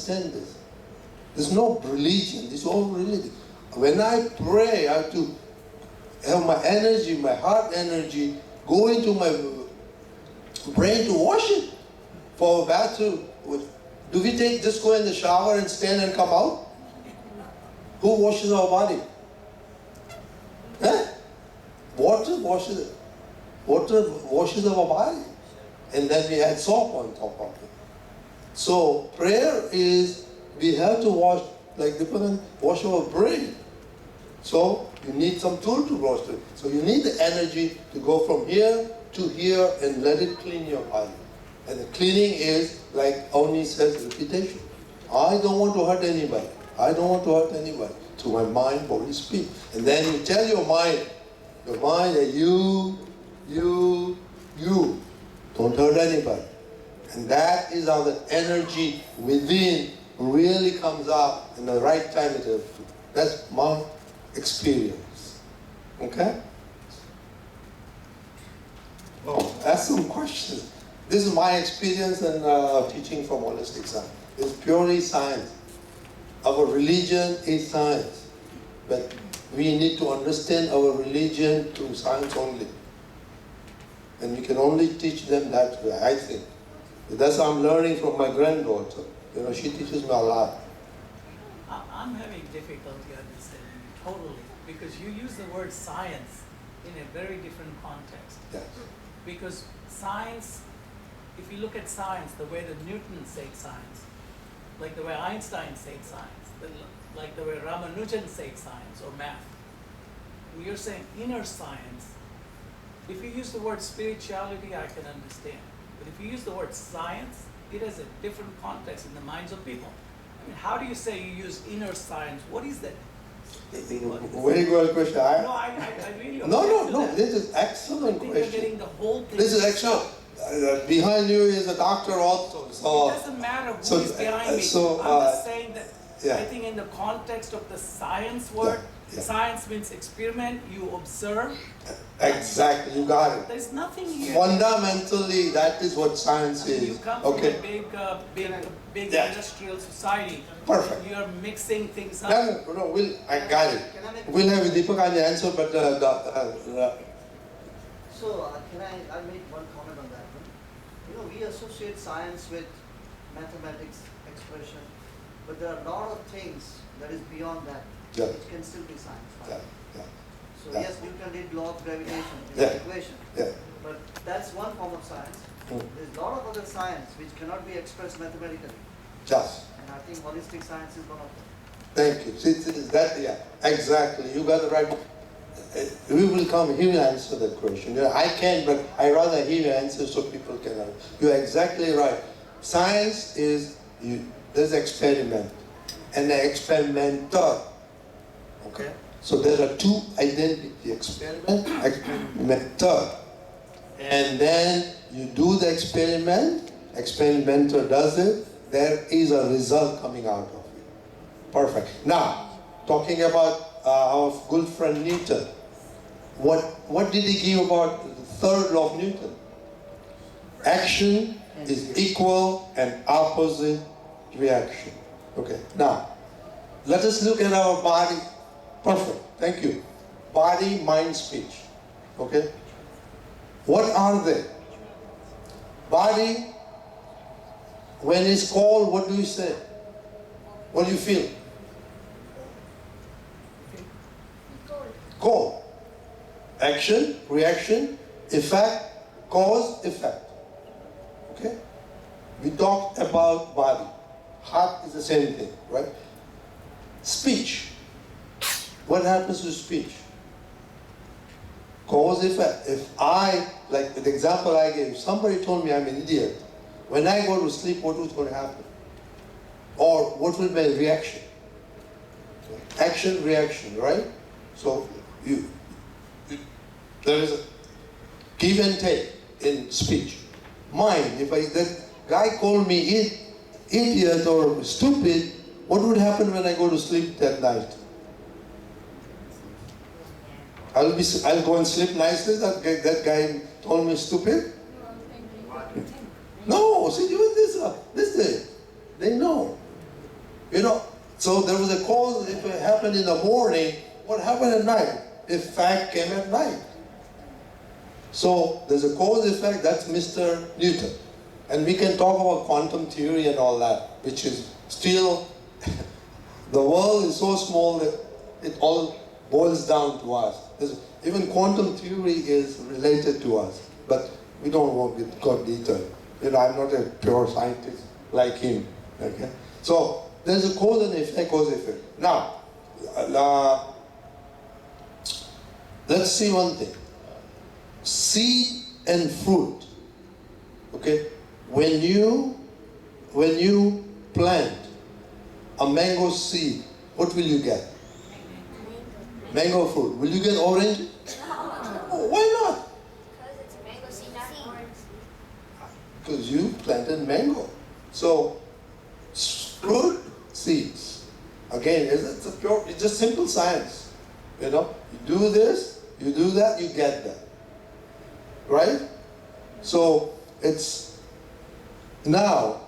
understand this. There's no religion. This is all religion. When I pray, I have to have my energy, my heart energy, go into my brain to wash it for a bathroom. Do we just go in the shower and stand and come out? Who washes our body? Huh? Water washes our body. And then we add soap on top of it. So prayer is, we have to wash, like Deepakanandji, wash our brain. So you need some tool to wash it. So you need the energy to go from here to here and let it clean your body. And the cleaning is, like Avni says, repetition. I don't want to hurt anybody. I don't want to hurt anybody. To my mind, body, speech. And then you tell your mind that you don't hurt anybody. And that is how the energy within really comes out in the right time it has to. That's my experience. Okay? Oh, ask some questions. This is my experience and teaching from holistic science. It's purely science. Our religion is science. But we need to understand our religion through science only. And we can only teach them that way, I think. That's what I'm learning from my granddaughter. You know, she teaches me a lot. I'm having difficulty understanding you totally, because you use the word science in a very different context. Yes. Because science, if you look at science, the way that Newton said science, like the way Einstein said science, like the way Ramanujan said science or math, when you're saying inner science, if you use the word spirituality, I can understand. But if you use the word science, it has a different context in the minds of people. I mean, how do you say you use inner science? What is that? Very good question. I really No. This is excellent question. You're getting the whole thing. This is excellent. Behind you is a doctor also. So it doesn't matter who is behind me. I'm just saying that I think in the context of the science word, science means experiment, you observe. Exactly, you got it. There's nothing here. Fundamentally, that is what science is. You come from a big industrial society. Perfect. You're mixing things up. No, I got it. We'll have Deepakanandji answer, but So, I'll make one comment on that one. You know, we associate science with mathematics, expression, but there are a lot of things that is beyond that, which can still be science. So yes, Newton did law of gravitation in the equation, but that's one form of science. There's a lot of other science which cannot be expressed mathematically. And I think holistic science is one of them. Thank you. See, exactly. You got it right. We will come, he will answer that question. I can't, but I rather hear your answer so people can answer. You're exactly right. Science is, there's experiment and the experimenter. Okay? So there are two identities, experimenter. And then you do the experiment, experimenter does it, there is a result coming out of it. Perfect. Now, talking about our good friend Newton, what did he give about the third law of Newton? Action is equal and opposite reaction. Okay, now, let us look at our body. Perfect, thank you. Body, mind, speech. Okay? What are they? Body, when it's cold, what do you say? What do you feel? Cold. Action, reaction, effect, cause, effect. Okay? We talked about body. Heart is the same thing, right? Speech. What happens to speech? Cause, effect. If I, like the example I gave, somebody told me I'm an idiot, when I go to sleep, what was going to happen? Or what will be my reaction? Action, reaction, right? So there is a give and take in speech. Mind, if that guy called me idiot or stupid, what would happen when I go to sleep that night? I'll go and sleep nicely. That guy told me stupid. No, see, even this day, they know. You know, so there was a cause if it happened in the morning, what happened at night? If fact came at night. So there's a cause effect, that's Mr. Newton. And we can talk about quantum theory and all that, which is still, the world is so small that it all boils down to us. Even quantum theory is related to us, but we don't want to go detail. You know, I'm not a pure scientist like him. Okay, so there's a cause and effect, cause effect. Now, let's see one thing. Seed and fruit. Okay, when you plant a mango seed, what will you get? Mango fruit. Will you get orange? Oh, why not? Because it's a mango seed, not orange. Because you planted mango. So, fruit, seeds. Again, it's just simple science. You know, you do this, you do that, you get that. Right? So, it's, now,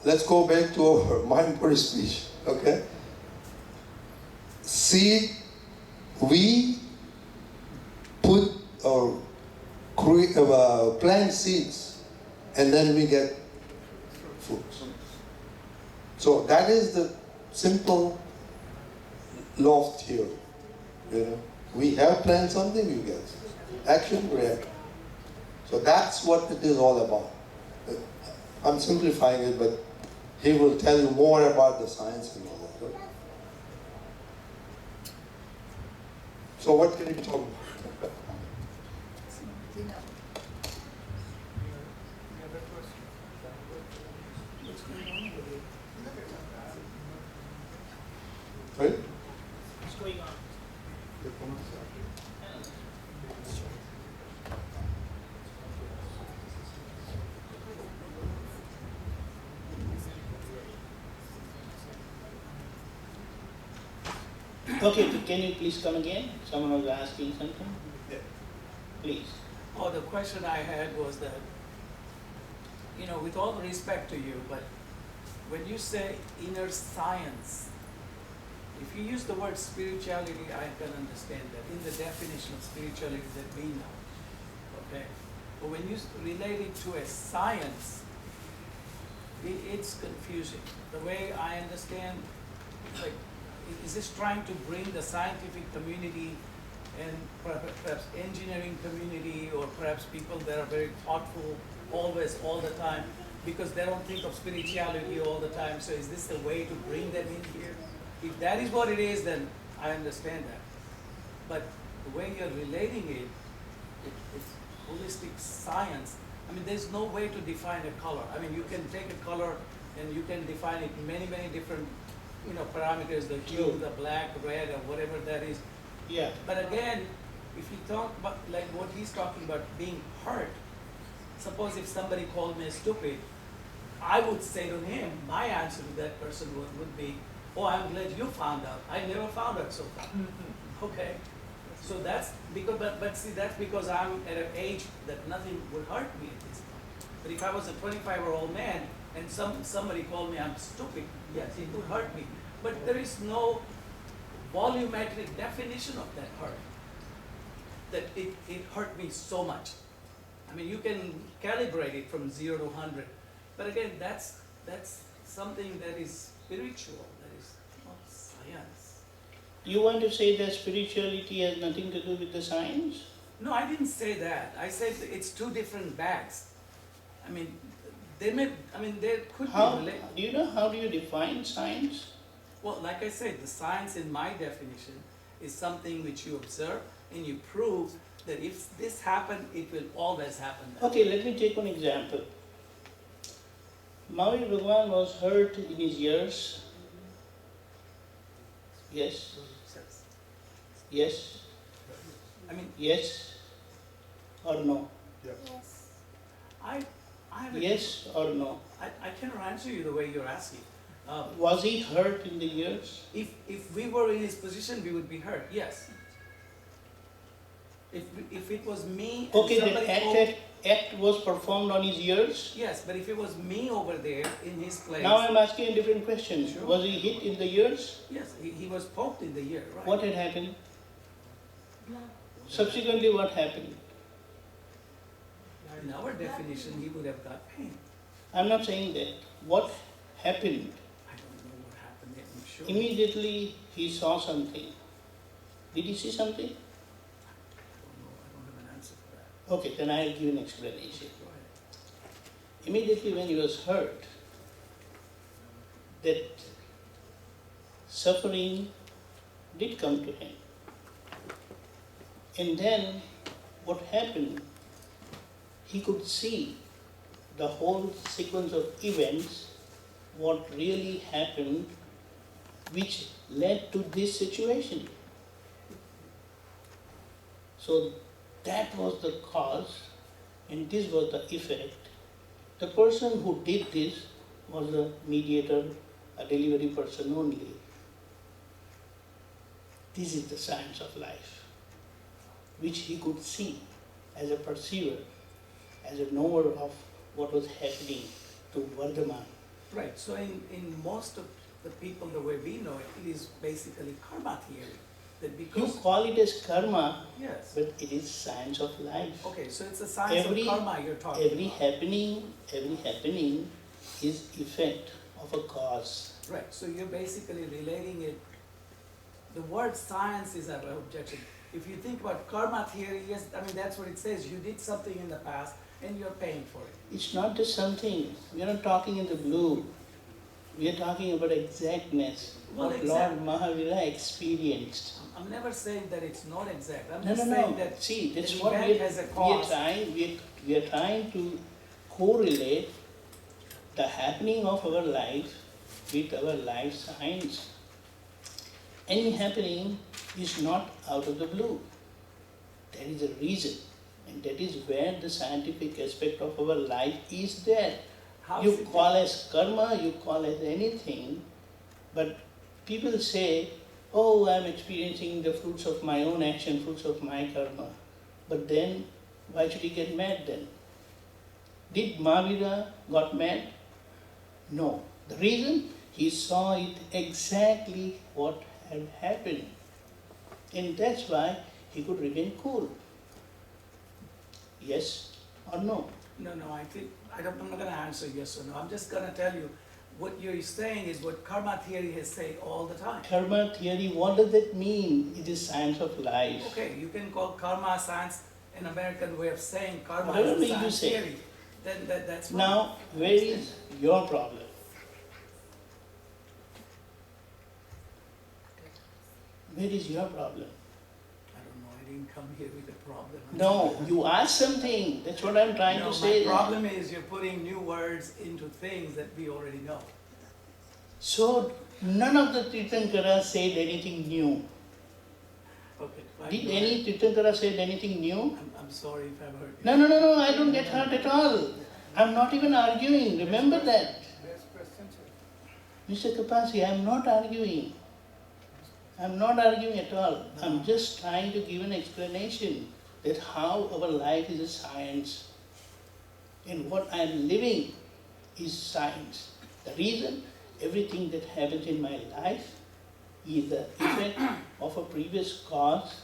let's go back to our Mindful speech. Okay? Seed, we put or create, plant seeds, and then we get fruits. So that is the simple law of theory. You know, we have planned something, we get action, reaction. So that's what it is all about. I'm simplifying it, but he will tell you more about the science and all that. Right? So what can you talk about? Right? What's going on? Okay, can you please come again? Someone was asking something. Yeah. Please. Oh, the question I had was that, you know, with all respect to you, but when you say inner science, if you use the word spirituality, I can understand that in the definition of spirituality that we know, okay? But when you relate it to a science, it's confusing. The way I understand, like, is this trying to bring the scientific community and perhaps engineering community, or perhaps people that are very thoughtful always, all the time, because they don't think of spirituality all the time. So is this the way to bring them in here? If that is what it is, then I understand that. But the way you're relating it, it's holistic science. I mean, there's no way to define a color. I mean, you can take a color and you can define it many, many different, you know, parameters, the hue, the black, red, or whatever that is. Yeah. But again, if you talk about, like what he's talking about, being hurt, suppose if somebody called me stupid, I would say to him, my answer to that person would be, oh, I'm glad you found out. I never found out so far. Okay? So that's because, but see, that's because I'm at an age that nothing would hurt me at this point. But if I was a 25-year-old man and somebody called me I'm stupid, yes, it would hurt me. But there is no volumetric definition of that hurt. That it hurt me so much. I mean, you can calibrate it from 0 to 100. But again, that's something that is spiritual, that is not science. You want to say that spirituality has nothing to do with the science? No, I didn't say that. I said it's two different bags. I mean, there could How, be related. do you know how do you define science? Well, like I said, the science in my definition is something which you observe and you prove that if this happened, it will always happen. Okay, let me take one example. Maui Bhagwan was hurt in his ears. Yes. Yes. I mean, Yes. Or no? Yes. I have a, Yes or no? I cannot answer you the way you're asking. Was he hurt in the ears? If we were in his position, we would be hurt. Yes. If it was me and Okay, somebody the told, act was performed on his ears. yes, but if it was me over there in his place, Now I'm asking a different question. Sure. Was he hit in the ears? yes, he was poked in the ear, right? What had happened? Subsequently, what happened? In our definition, he would have got pain. I'm not saying that. What happened? I don't know what happened. I'm sure. Immediately he saw something. Did he see something? I don't have an answer for that. Okay, then I'll give an explanation. Go ahead. Immediately when he was hurt, that suffering did come to him. And then what happened, he could see the whole sequence of events, what really happened, which led to this situation. So that was the cause and this was the effect. The person who did this was a mediator, a delivery person only. This is the science of life, which he could see as a perceiver, as a knower of what was happening to Vardhaman. Right, so in most of the people, the way we know it, it is basically karma theory. That You because, call it as karma, yes. but it is science of life. Okay, so it's a science Every- of karma you're talking Every about. happening is effect of a cause. Right, so you're basically relating it, the word science is our objection. If you think about karma theory, yes, I mean, that's what it says. You did something in the past and you're paying for it. It's not just something, we are not talking in the blue. We are talking about exactness, Well, what exact- Lord Mahavira experienced. I'm never saying that it's not exact. I'm No, just no, saying no. that See, that's an what event we has a are cause. trying. We are trying to correlate the happening of our life with our life science. Any happening is not out of the blue. There is a reason, and that is where the scientific aspect of our life is there. How You is it call as karma, you call as anything, but people say, oh, I'm experiencing the fruits of my own action, fruits of my karma. But then, why should he get mad then? Did Mahavira got mad? No. The reason? He saw it exactly what had happened. And that's why he could remain cool. Yes or no? No, I think, I'm not gonna answer yes or no. I'm just gonna tell you, what you're saying is what karma theory has said all the time. Karma theory, what does that mean? It is science of life. Okay, you can call karma science an American way of saying karma Whatever is way a you science say. theory. Then that's fine. Now, where is your problem? Where is your problem? I don't know, I didn't come here with a problem. No, you asked something. That's what I'm trying No, to say. my problem is you're putting new words into things that we already know. So, none of the Tirthankara said anything new. Okay, fine. Did go any ahead. Tirthankara said anything new? I'm sorry if I've hurt you. No, I don't get hurt at all. I'm not even arguing. Remember that. Mr. Kapasi, I'm not arguing. I'm not arguing at all. I'm just trying to give an explanation that how our life is a science and what I'm living is science. The reason everything that happens in my life is the effect of a previous cause.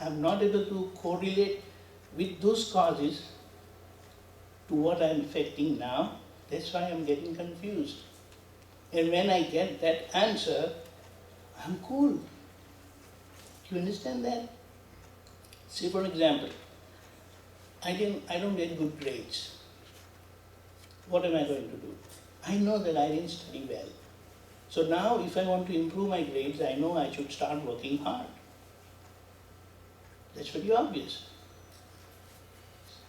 I'm not able to correlate with those causes to what I'm affecting now. That's why I'm getting confused. And when I get that answer, I'm cool. Do you understand that? Say for example, I don't get good grades. What am I going to do? I know that I didn't study well. So now if I want to improve my grades, I know I should start working hard. That's very obvious.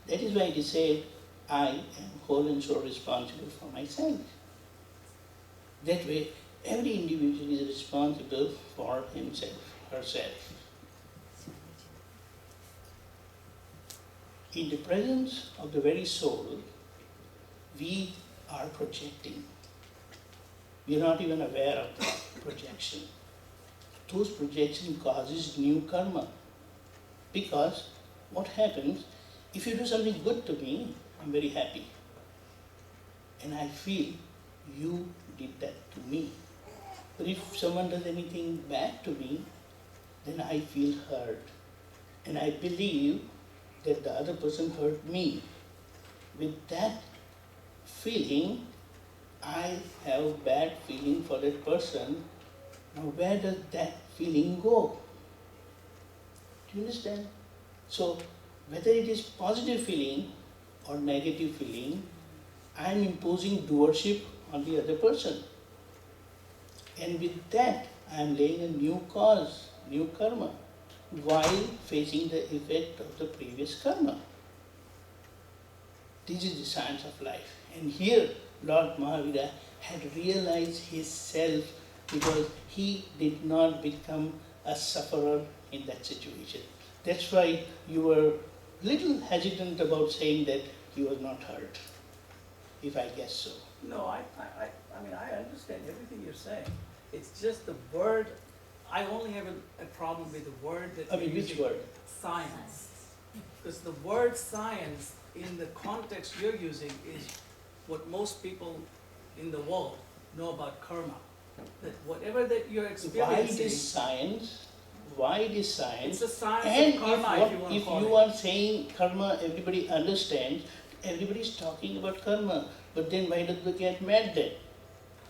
That is why it is said, I am whole and sole responsible for myself. That way, every individual is responsible for himself, herself. In the presence of the very soul, we are projecting. We are not even aware of the projection. Those projection causes new karma because what happens, if you do something good to me, I'm very happy. And I feel you did that to me. But if someone does anything bad to me, then I feel hurt. And I believe that the other person hurt me. With that feeling, I have bad feeling for that person. Now where does that feeling go? Do you understand? So whether it is positive feeling or negative feeling, I am imposing doership on the other person. And with that, I am laying a new cause, new karma, while facing the effect of the previous karma. This is the science of life. And here, Lord Mahavira had realized his self because he did not become a sufferer in that situation. That's why you were little hesitant about saying that he was not hurt, if I guess so. No, I mean, I understand everything you're saying. It's just the word, I only have a problem with the word that I mean, you're which using. word? Science. Because the word science, in the context you're using, is what most people in the world know about karma. That whatever that you're Why experiencing, it is science? Why it is science? it's a science And of karma, if you want to if call you it. are saying karma, everybody understands, everybody is talking about karma, but then why do they get mad then?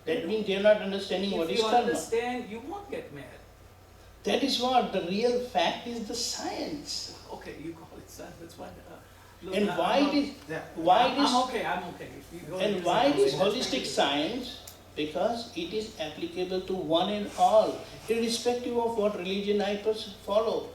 That means they are not understanding what If is you karma. understand, you won't get mad. That is what the real fact is, the science. Okay, you call it science, that's fine. Look, And I'm why not- this? yeah, Why I'm this? okay. If you go And into why something this else, holistic science? Because it is applicable to one and all, irrespective of what religion I follow.